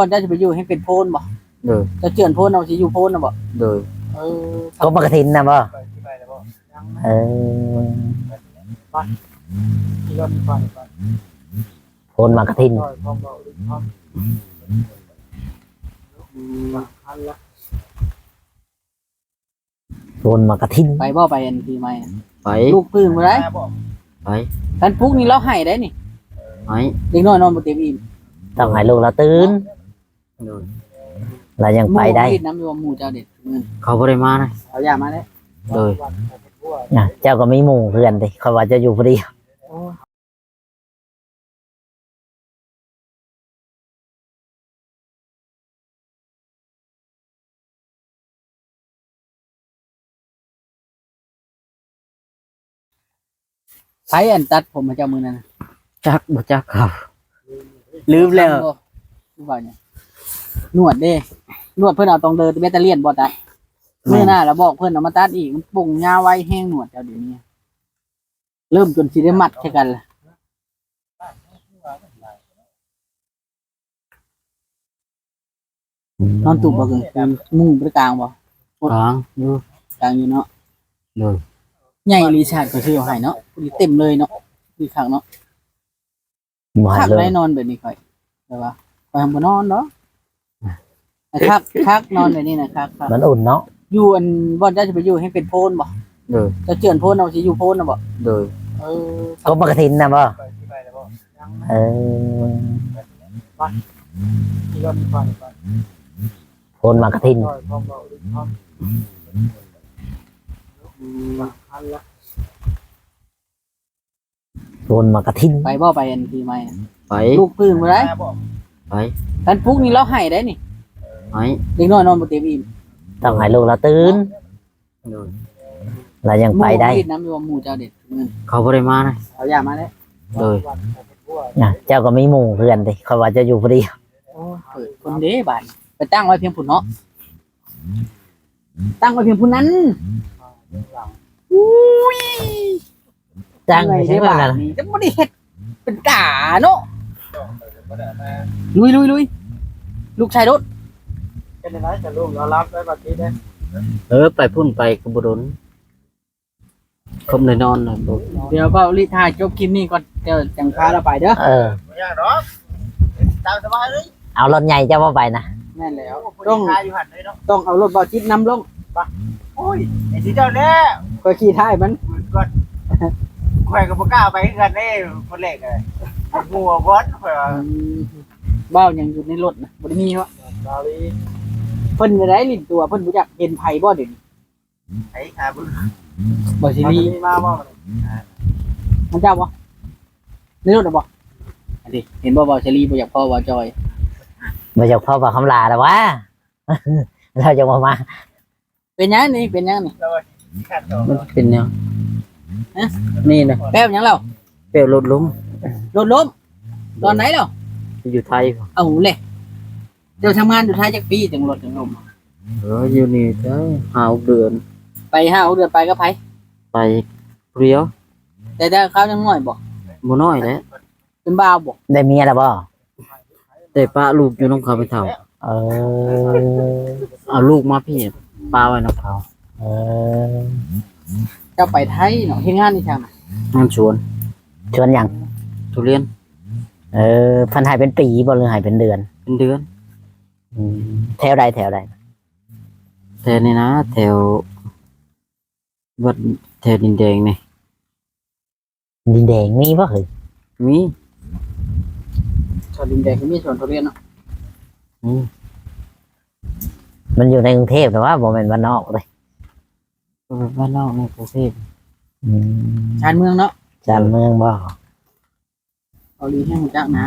บ่ได้จะไปอยู่ให้เป็นโพนบ่โดยจะเจือนโพนเอาสิอยู่โพนน่ะบ่โดยก็มากระถินนะบ่เออโพนมากระถินโพนมากระถินไปบ่ไปอันปีใหม่ไปลูกปืนบ่ได้ไปคันปลุกนี่เราให้ได้นี่ไปเด็กน้อยนอนบ่เต็มอิ่มต้องให้ลูกเราตื่นโดยเรายังไปได้น้ำอยู่หมู่เจ้าเด็ดเงินเขาบ่ได้มานะเอาอย่ามาได้ โดยเจ้าก็มีหมู่เพื่อนดิเขาว่าจะอยู่พอดีไผอันตัดผมมาเจ้ามือนั่นน่ะ จักบ่จักครับ ลืมแล้วว่าเนี่ยนวดเด้นวดเพิ่นเอาตรงเดินแบตเตอรี่บ่ได้มื้อหน้าแล้วบอกเพิ่นเอามาตัดอีกมันปุ่งยาวไว้แห้งหนวดเจ้าเดี๋ยวนี้เริ่มจนสิได้มัดแค่กันละนอนตุบบ่เกินมุ้งประกลางบ่ กลางอยู่ กลางอยู่เนาะ โดย ใหญ่รีชาร์จก็ซื้อให้เนาะเต็มเลยเนาะคือคักเนาะ หมาย คัก เล ได้ ย นอนแบบนี้ค่อยแต่ว่าไปทำบ่นอนเนาะคักนอนแบบนี้นะคัก มันอุ่นเนาะ อยู่อันบ่ได้จะไปอยู่ให้เป็นโพนบ่ โดย จะเจือนโพนเอาสิอยู่โพนน่ะบ่ โดย ก็มากระถินนะบ่เออโพนมากระถินโพนมากระถินไปบ่ไปอันปีใหม่น่ะ ไป ลูกปืนบ่ได้ ไป คันปลุกนี่เราให้ได้นี่ ไป เด็กน้อยนอนบ่เต็มอิ่ม ต้องให้ลูกเราตื่น โดย เรายังไปได้ น้ำอยู่หมู่เจ้าเด็ดเงิน เขาบ่ได้มานะ เอาอย่ามาได้ โดย เจ้าก็มีหมู่เพื่อนดิเขาว่าจะอยู่พอดี เปิดคนเด้บาดไปตั้งไว้เพียงพุ่นเนาะตั้งไว้เพียงพุ่นนั้นอุ้ย จ้าง ไง ใช่ ได้ ไหม บา ล่ะ ดนี่จะบ่ได้เฮ็ดเป็นกาเนาะลุยลูกชายรถ เป็นยังไงจะลูกเรารับได้บัดนี้ได้ ไปพุ่นไปกบโดนคมเลยนอนน่ะบ่ เดี๋ยวก็รีถ่ายจบคลิปนี้ก่อนเดี๋ยวจังพาเราไปเด้อ ไม่ยากหรอกตามสบายเลย เอารถใหญ่เจ้าว่าไปนะ แม่นแล้ว ต้ ต้ อ อง ง ทายอยู่หันเลยเนาะ ต้องเอารถเบาจิตนำลง โอ้ยไอ้ที่เจ้าแน่ ก็ขี่ท้ายมัน ก่อนแขวกับปกล้าไปกันเน่คนเล็กเลยงัวบอสเผื่อ เบ้ายังอยู่ในรถนะบ่ได้มีวะ ดาลี เพิ่นจะได้ลิ้นตัวเพิ่นบ่อยากเห็นไผบ่เดี๋ยวนี้ ไอ้ขาบุญ บ่สิรี มาบ่ มันเจ้าบ่ในรถน่ะบ่อันนี้เห็นบ่บ่สิรีบ่อยากพ่อบ่จอย มาจากพ่อบอกคำลาแต่ว่า เราจะมา เป็นหยังนี่เป็นหยังนี่ ขัดต่อ มันเป็นแนวนี่นะ แป๊บหยังแล้ว เปลวรถล้ม รถล้มตอนไหนแล้ว อยู่ไทย เอาเลยเดี๋ยวทำงานอยู่ท้ายจักปีจังรถจังล้ม อยู่นี่ได้5 เดือน ไป5 เดือนไปกับไผ ไปเรียว แต่เขายังน้อยบ่ บ่น้อยแหล้ว เป็นบ่าวบ่ ได้เมียแล้วบ่ แต่ป้าลูกอยู่น้องเขาไปเฒ่า เออ เอาลูกมาพี่ป้าไว้น้องเขา เออ เจ้าไปไทยเนาะเฮ็ดงานนี่ช่างน่ะ งานชวน ชวนยัง ทุเรียน เออพันหายเป็นปีบ่หรือหายเป็นเดือน เป็นเดือน แถวใดแถวใด แต่นี่นะแถววัดแถวดินแดงนี่ ดินแดงมีบ่เหรอ มี ชนดินแดงก็มีสวนทุเรียนเนาะ มันอยู่ในกรุงเทพแต่ว่าบ่แม่นบ้านนอกเลย บ้านนอกในกรุงเทพ ชานเมืองเนาะ จานเมืองบ่ เอาลีให้มันจักนะ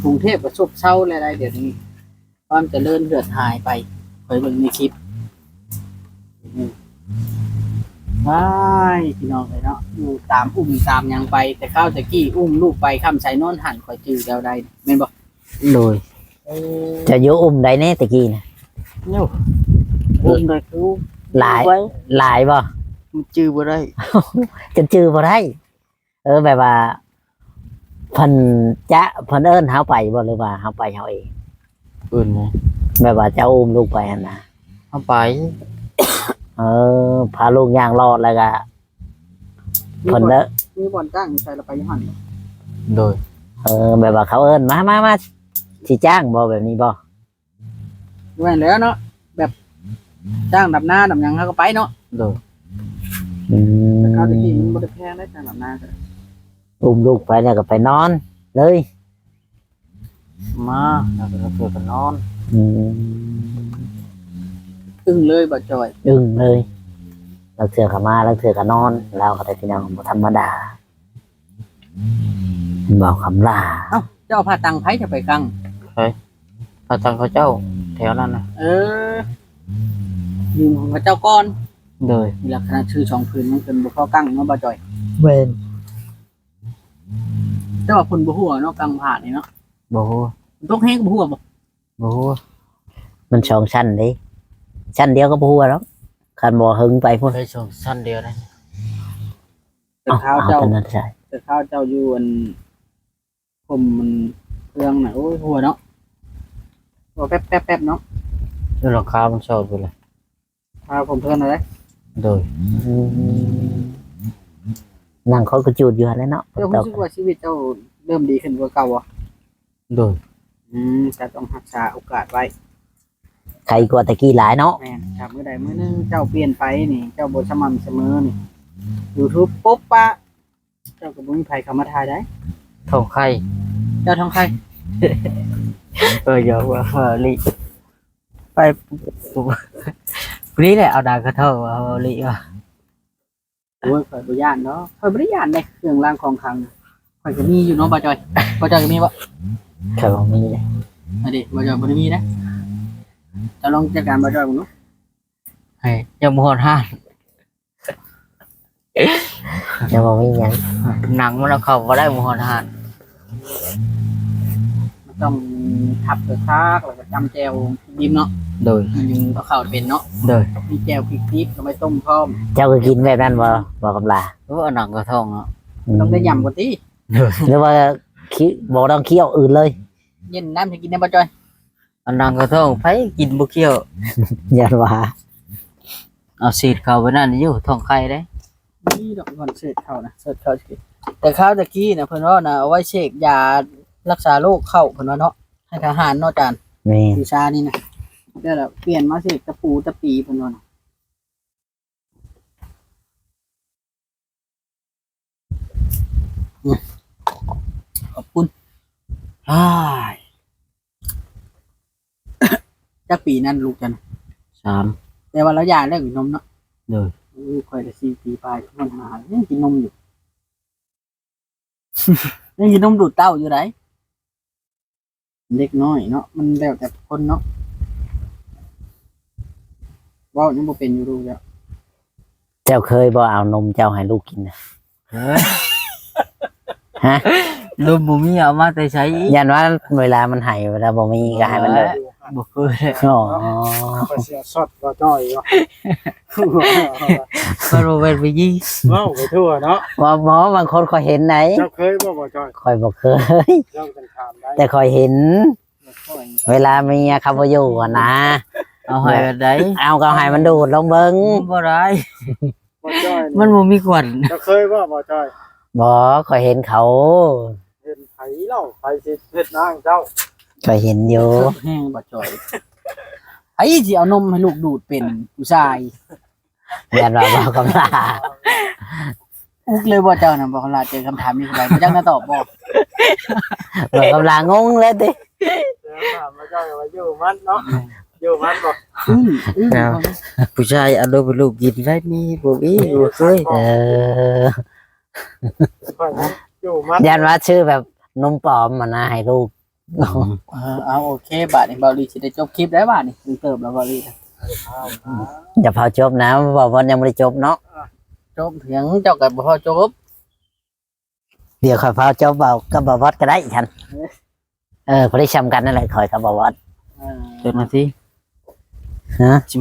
กรุงเทพก็ซบเซาอะไรเดี๋ยวนี้ความเจริญเหือดหายไปเคยเบิ่งในคลิปว้ายพี่น้องเลยเนาะอยู่ตามอุ้มตามหยังไป แต่ข้าวตะกี้อุ้มลูกไปคำใส่นอนหันคอยจื้อแล้วได้แม่นบ่ โดย จะอยู่อุ้มใดแน่ตะกี้นะ เนี่ยอุ้มได้คือ หลายหลายบ่ มันจื้อบ่ได้ จนชื่อบ่ได้แบบว่า เพิ่นจะเพิ่นเอิ้นเฮาไปบ่หรือว่าเฮาไปเฮาเอง อื่นไง แบบว่าจะอุ้มลูกไปหั่นน่ะ เอาไป พาลูกย่างรอดแล้วก็เพิ่นเด้อ มีบ่อนจ้างใส่เราไปหั่น โดย แบบว่าเขาเอิ้นมาสิจ้างบ่แบบนี้บ่ ด้วยแล้วเนาะแบบจ้างดับหน้าดับหยังเขาก็ไปเนาะ โดย อืม ข้าวตะกี้มันบ่ได้แพงได้จ้างดับหน้าก็ อุ้มลูกไปแล้วก็ไปนอนเลย มาแล้วก็เพื่อกันนอน อืม อึ้งเลยบ่จอย อึ้งเลยเราเถื่อก็มาเราเถื่อก็นอนเราก็ได้พี่น้องบ่ธรรมดาบอกคำลา เอ้าเจ้าพาตังไผจะไปกัง พระตังเขาเจ้า แถวนั้นนะ ยืมของพระเจ้าก่อน โดย มีลักษณะชื่อช่องพื้นมันเป็นบ่พอกังเนาะบ่จอย เวน แต่ว่าเพิ่นบ่ฮู้เนาะกังผ่านนี่เนาะ บ่ฮู้ ตกแฮงบ่ฮู้บ่ บ่ฮู้ มันสองชั้นเดิชั้นเดียวก็บ่ฮู้แล้วคันบ่หึงไปพุ่น เคยส่งสั้นเดียวนะ แต่ข้าวเจ้า เป็นนั่นใช่ แต่ข้าวเจ้าอยู่อันผมมันเครื่องน่ะโอ้ยหัวเนาะหัวแป๊บๆๆเนาะ อยู่หลังคามันชอบอยู่เลย ข้าวผมเพิ่นอะไร โดย นั่งเขาก็จูดอยู่หั่นแหล้วเนาะ เจ้ารู้สึกว่าชีวิตเจ้าเริ่มดีขึ้นกว่าเก่าบ่ โดย ก็ต้องรักษาโอกาสไว้ ใครกว่าตะกี้หลายเนาะ แม่นถ้ามื้อใดมื้อหนึงเจ้าเปลี่ยนไปนี่ เจ้าบ่สม่ำเสมอนี่ YouTube ปุ๊บปะเจ้าก็บ่มีไผเข้ามาถ่ายได้ ทองไข่ เจ้าทองใคร อย่าว่าลิไปปุ๊บนี่แหละเอาดากระเท่าเอาลิว่ะ โอ้ยข่อยบ่ย่านเนาะข่อยบ่ได้ย่านเด้เครื่องรางของขลังข่อยก็มีอยู่เนาะบ่จอยบ่จอยก็มีบ่ เขาบ่มีเลย อันนี้บ่จอยบ่ได้มีนะจะลองจัดการบ่จอยบ่เนาะ ให้ยังบ่ฮอดห้าน ยังบ่มีหยัง หนังมันเอาเข้าบ่ได้บ่ฮอดห้าน มันต้องทับด้วยคักแล้วก็จำแจวยิ้มเนาะ โดย มันยังบ่เข้าเป็นเนาะ โดย มีแจวพริกดิบก็ไปต้มพร้อม เจ้าก็กินแบบนั้นบ่กำลา เอาหนังกระท่องเนาะ ต้องได้ยำกว่าติ หรือว่าบ่ต้องเคี่ยวอื่นเลย เย็นน้ำจะกินได้บ่จอย เอาหนังกระท่องไผกินบ่เคี้ยว อย่าว่า เอาซีดเข้าไปนั่นอยู่ท้องไข่ได้ นี่ดอกก่อนเสิร์ชเข้านะเสิร์ชเข้าสิแต่ข้าวตะกี้น่ะเพิ่นว่าน่ะเอาไว้เสกยารักษาโรคเข้าเพิ่นว่าเนาะให้ทหารเนาะจาน แม่น วิชานี่นะเดี๋ยวเราเปลี่ยนมาเสกตะปูตะปีเพิ่นว่าน่ะขอบคุณอ้ายจักปีนั้นลูกจัน 3 แต่ว่าเราอยากได้กินนมเนาะ โดย ค่อยได้4 ปีปลายมันหายังกินนมอยู่ ยังกินนมดูดเต้าอยู่ไหนเด็กน้อยเนาะมันแล้วแต่คนเนาะว้าวยังบ่เป็นอยู่ดูแล้ว เจ้าเคยบ่เอานมเจ้าให้ลูกกินน่ะ เฮ้ย ฮะ ลูกบ่มีเอามาแต่ใช้อีก ยันว่าเวลามันให้เวลาบ่มีก็ให้มันเลย บ่เคยเลย อ๋อ ก็เสียสดก็จ้อยเนาะ มันบ่เป็นไปยิง ว้าวไปทั่วเนาะ ว่าหมอบางคนคอยเห็นไหน เจ้าเคยบ่จ้อย คอยบ่เคย เจ้ากันถามได้ แต่คอยเห็น เวลาเมียเขาบ่อยู่อะนะ เอาให้แบบใด เอาก็ให้มันดูดลงเบิ่ง บ่ได้ บ่จ้อย มันบ่มีขวัญ เจ้าเคยบ่จ้อย บ่คอยเห็นเขา เห็นไผเล่าไผสิเฮ็ดนางเจ้า คอยเห็นอยู่ แห้งบ่จ้อยไอ้สิเอานมให้ลูกดูดเป็นผู้ชาย ยันว่าบ่กำลา อุกเลยบ่เจ้าน่ะบ่เวลาเจอคำถามนี้ไปบ่จักน่าตอบบ่ บ่กำลางงเลยติ ถามมาจ้อยว่าอยู่มันเนาะอยู่มันบ่ ผู้ชายเอานมให้ลูกกินได้มีบ่มีบ่เคย อยู่มัน ยันว่าชื่อแบบนมปลอมอะนะให้ลูก เอาโอเคบาดนี้เบาลีสิได้จบคลิปได้บาดนี้ถึงเติบแล้วเบาลี อย่าเผาจบนะบอกว่ายังไม่ได้จบเนาะ จบเถียงเจ้ากับบ่พอจบ เดี๋ยวคอยเผาจบเบาก็บวัดก็ได้ฉันพอได้ชำกันนั่นแหละคอยกับบวัด จนนาที ฮะ 15 10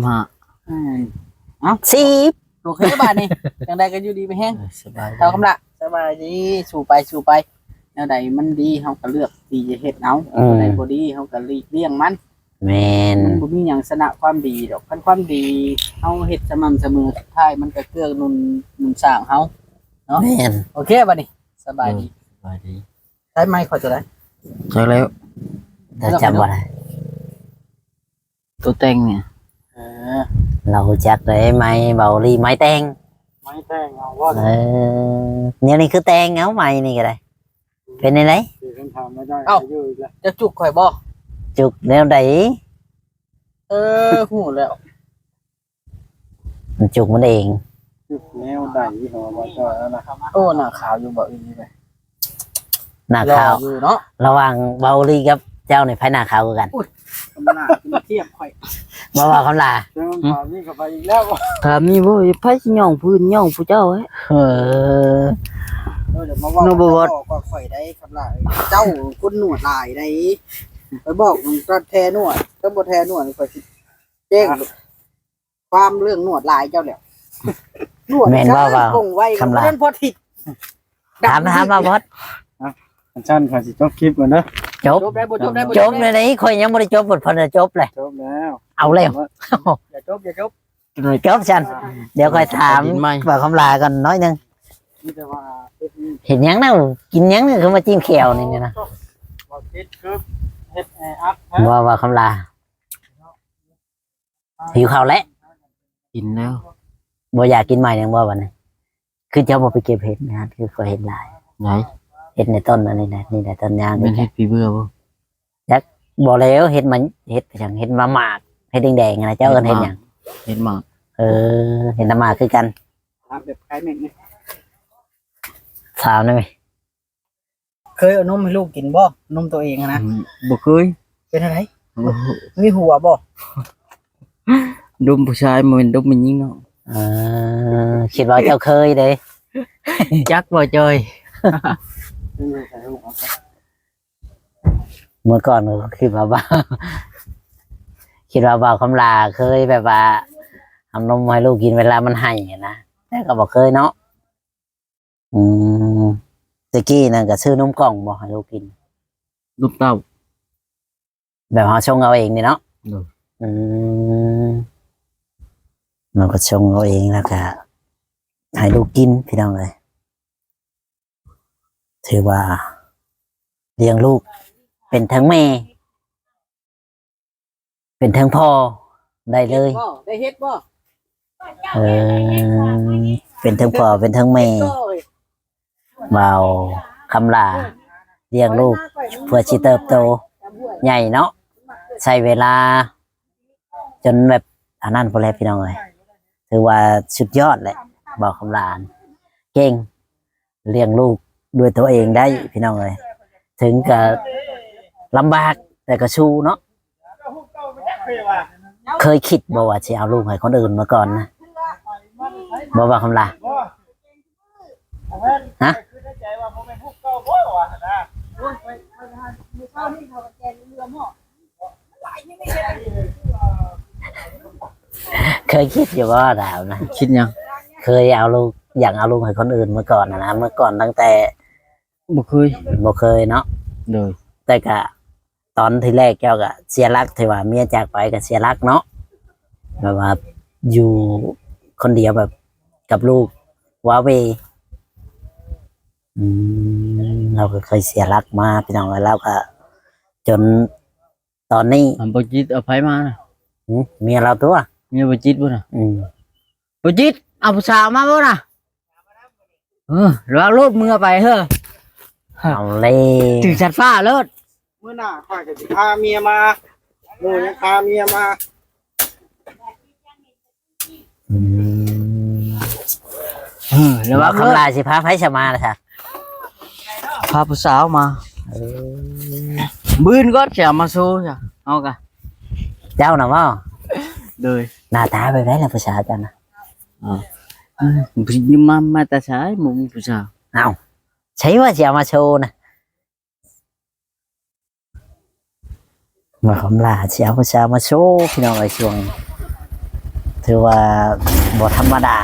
โอเคบาดนี้จังไดก็อยู่ดีไปแห้ง สบาย เท่าคำละสบายดีสู่ไป แนวใดมันดีเฮาก็เลือกที่จะเฮ็ดเอาแนวใดบ่ดีเฮาก็หลีกเลี่ยงมัน แม่น มันบ่มีหยังชนะความดีดอกคันความดีเฮาเฮ็ดสม่ำเสมอสุดท้ายมันก็เกื้อหนุนสร้างเฮา แม่น โอเคบัดนี้สบายดี สบายดี ใช้ไม้ขอจะได้ ใช่แล้ว แต่จำบ่ได้ ตัวแต่งเนี่ย เออ เราจักได้ไหมเบาลีไม้แตง ไม้แต่งเอาว่า เนี่ยนี่คือแตงเอาไม้นี่ก็ได้เป็นไง คือคำถามไม่ได้อยู่อีกแล้วจะจุกข่อยบ่ จุกแนวใด เออฮู้แล้ว มันจุกมันเอง จุกแนวใดเหรอว่าจะนะโอ้หน้าขาวอยู่บ่อีนี่เลย หน้าขาว อยู่เนาะ ระหว่างเบาลีกับเจ้าในไผหน้าขาวกัน กำลังมาเทียบข่อย บ่ว่าคำลา เรื่องข่าวนี่ก็ไปอีกแล้ว ถามมีบ่ไผสิย่องพื้นย่องผู้เจ้าเอ้ย เออ เดี๋ยวมาว่าก็ข่อยได้คำลาเจ้าคุณหนวดลายได้ไปบอกก็แทนวดก็บ่แทนวดข่อยสิแจ้งความเรื่องหนวดลายเจ้าแล้วหนวดคงไว้ก็นั้นพอทิด ถามมาบอส ชั้นขอสิจบคลิปก่อนเด้อ จบ จบได้บ่จบได้บ่ จบเลยนี่ข่อยยังบ่ได้จบบทพนจบเลย จบแล้ว เอาแล้ว อย่าจบอย่าจบ จบฉันเดี๋ยวค่อยถามว่าคำลากันน้อยหนึง นี่แต่ว่า เห็นหยังนะกินหยังนี่คือมาจิ้มแขวนี่นะ บ่คิดคือเฮ็ดให้อัพ ว่าคำลาหิวข้าวแล้ว กินแล้ว บ่อยากกินใหม่ยังบ่วันนี้คือเจ้าบ่ไปเก็บเห็ดนะคือก็เห็นหลาย ไหน เห็ดในต้นอันนี้นะนี่แหละต้นยาง เป็นเฮ็ดปีเบื่อบ่ บ่แล้วเห็ดมันเห็ดอย่างเห็ดมะหมากเห็ดแดงๆนะเจ้าเอิ้นเห็ดหยัง เฮ็ดหมาก เห็ดน้ำหมากคือกัน ถามแบบคล้ายแม่งนี่ ถามได้ไหม เคยเอานมให้ลูกกินบ่นมตัวเองอะนะ บ่เคย เป็นอะไรมีหัวบ่ ดมผู้ชายบ่แม่นดมผู้หญิงเนาะ คิดว่าเจ้าเคยเด้ จักบ่จอย เมื่อก่อนก็คิดว่าบ้า คิดว่าบ่าวคำลาเคยแบบว่าทำนมให้ลูกกินเวลามันให้อะนะแต่ก็บอกเคยเนาะตะกี้นั่นก็ซื้อนมกล่องบอกให้ลูกกิน ลูกเต้า แบบเขาชงเอาเองนี่เนาะ เออ เราก็ชงเอาเองแล้วก็ให้ลูกกินพี่น้องเลยถือว่าเลี้ยงลูกเป็นทั้งแม่ เป็นทั้งพ่อได้เลย ได้เฮ็ดบ่ เป็นทั้งพ่อเป็นทั้งแม่เบาคำลาเลี้ยงลูกเพื่อชิเติบโตใหญ่เนาะใช้เวลา จนแบบอันนั้นพอแล้วพี่น้องเลยถือว่าสุดยอดเลยบอกคำลาเก่งเลี้ยงลูกด้วยตัวเองได้พี่น้องเลยถึงกับลำบากแต่ก็ชูเนาะเคยคิดบอกว่าจะเอาลูกให้คนอื่นมาก่อนนะบอกว่าคำลาฮะเคยคิดอยู่ว่าดาวนะ คิดหยัง เคยเอาลูกอยากเอาลูกให้คนอื่นมาก่อนนะเมื่อก่อนตั้งแต่ บ่เคย บ่เคยเนาะ เลย แต่ก็ตอนที่แรกแก้วก็เสียรักที่ว่าเมียจากไปก็เสียรักเนาะแบบว่าอยู่คนเดียวแบบกับลูกว้าเวเราก็เคยเสียรักมาพี่น้องแล้วก็ จนตอนนี้ บ่จิตเอาไผมาน่ะ เมียเราตัว มีบ่จิตบ่น่ะ อืม บ่จิตเอาผู้สาวมาบ่น่ะเราโลดมือไปเฮ้อ เอาเลย ถึงชัดฟ้าเลิศ เมื่อหน้าข่อยก็สิพาเมียมาหมู่ยังพาเมียมา แล้วว่า คำลาสิพาไผสมาเลยค่ะ พาผู้สาวมาบื้นก็จะมาสู้จ้ะเอากะ เจ้าน่ะว่า เลย หน้าตาไปได้ละภาษาเจ้านะ nhưng mà ta sai mộtผู้สาว เอาใช่ว่าจะเอามาโชว์นะมาคำลาจะเอาภาษามาโชว์พี่น้องไอ้ช่วงถือว่าบ่ธรรมดา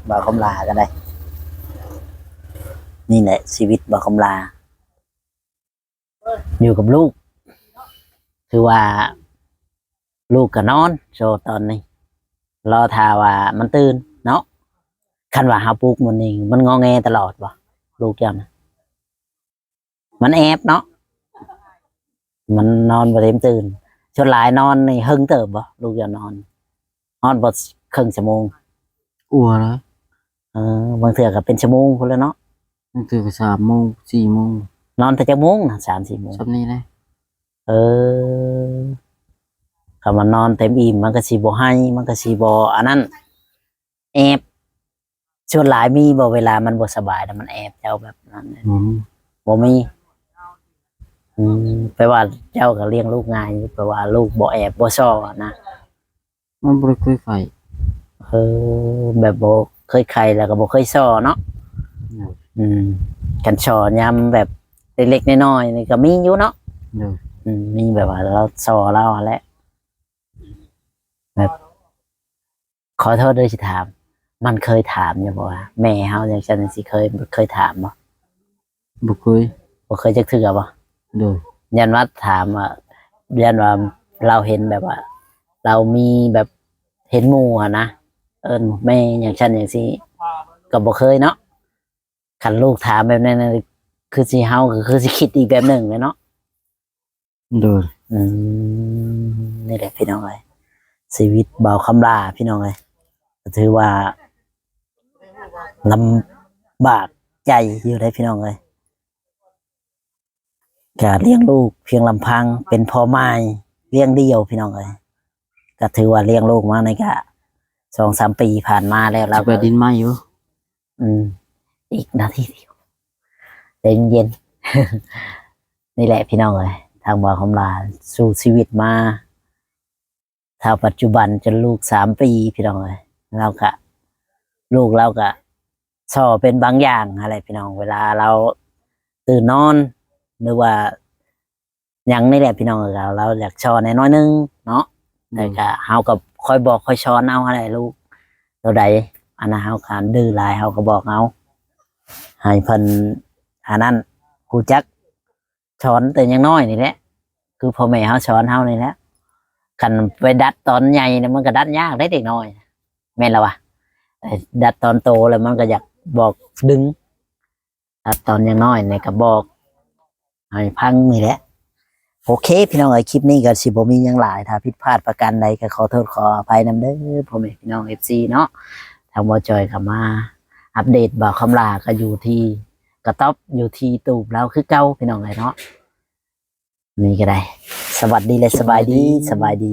บ่คำลาก็ได้ นี่แหละชีวิตบ่คำลา อยู่กับลูก คือว่า ลูกก็นอนโซตอนนี้รอทาว่ามันตื่นเนาะคันว่าหาปลุกมันนี่มันงอแงตลอดบ่ลูกยังมันแอบเนาะมันนอนบ่เต็มตื่นชนหลายนอนนี่หึงเติบบ่ลูกยังนอนบ่ครึ่งชั่วโมง อ้วแล้ว บางเทื่อก็เป็นชั่วโมงพุ่นแล้วเนาะ นั่นคือ3 โมง 4 โมง นอนแต่จักโมงนะ3-4 โมง ซับนี้เลย เออคำว่านอนเต็มอิ่มมันก็สิบ่ให้มันก็สิบ่อันนั้นแอบส่วนหลายมีบ่เวลามันบ่สบายแต่มันแอบเจ้าแบบนั้นเนี่ยบ่มีแปลว่าเจ้าก็เลี้ยงลูกง่ายอยู่แปลว่าลูกบ่แอบบ่ซ้อนะ มันบ่ได้เคยไฟ แบบบ่เคยใครแล้วก็บ่เคยซ้อเนาะกันซ้อยามแบบเล็กๆน้อยๆนี่ก็มีอยู่เนาะ เด้อ มีแบบว่าเราซ้อเราแหละแบบขอโทษด้วยสิถาม มันเคยถามอยู่บ่ว่าแม่เฮาจังซั่นสิเคยถามบ่ บ่เคย บ่เคยจักเทื่อบ่ เด้อ ยันว่าถามว่ายันว่าเราเห็นแบบว่า เรามีแบบเห็นหมู่อะนะแม่อย่างฉันอย่างซี่ก็บ่เคยเนาะคันลูกถามแบบนั้นน่ะคือสิเฮาก็คือสิคิดอีกแบบหนึงเลยเนาะ เด้อ นี่แหละพี่น้องเอ้ยชีวิตเบาคำลาพี่น้องเอ้ยก็ถือว่าลำบากใจอยู่ได้พี่น้องเอ้ยการเลี้ยงลูกเพียงลำพังเป็นพ่อไม้เลี้ยงเดี่ยวพี่น้องเอ้ยก็ถือว่าเลี้ยงลูกมาในกะ2-3 ปีผ่านมาแล้วเรา สิไปดินไม้อยู่ อีกนาทีเดียวเย็น นี่แหละพี่น้องเอ้ยทางบ่าวคำลาสู่ชีวิตมาถ้าปัจจุบันจนลูก3 ปีพี่น้องเอ้ยเราก็ลูกเราก็สอเป็นบางอย่างอะไรพี่น้องเวลาเราตื่นนอนหรือว่าหยังนี่แหละพี่น้องเอ้ยเราอยากชอในน้อยนึงเนาะแต่ก็เฮาก็คอยบอกคอยช้อนเอาอะไรลูกตัวใดอันนั้นเฮาขานดื้อหลายเฮาก็บอกเอาให้เพิ่นอันนั้นฮู้จักช้อนแต่ยังน้อยนี่แหละคือพ่อแม่เฮาช้อนเฮานี่แหละคันไปดัดตอนใหญ่เนี่ยมันก็ดัดยากได้เด็กน้อยแม่นแล้ววะดัดตอนโตแล้วมันก็อยากบอกดึงดัดตอนยังน้อยเนี่ยก็บอกให้พังนี่แหละโอเคพี่น้องเอ้ยคลิปนี้ก็สิบ่มีหยังหลายถ้าผิดพลาดประการใดก็ขอโทษขออภัยนำเด้อพ่อแม่พี่น้อง FC เนาะทางบ่จอยก็มาอัปเดตบ่าวคำลาก็อยู่ที่กระต๊อบอยู่ที่ตูบแล้วคือเก่าพี่น้องเอ้ยเนาะนี่ก็ได้สวัสดีและสบายดี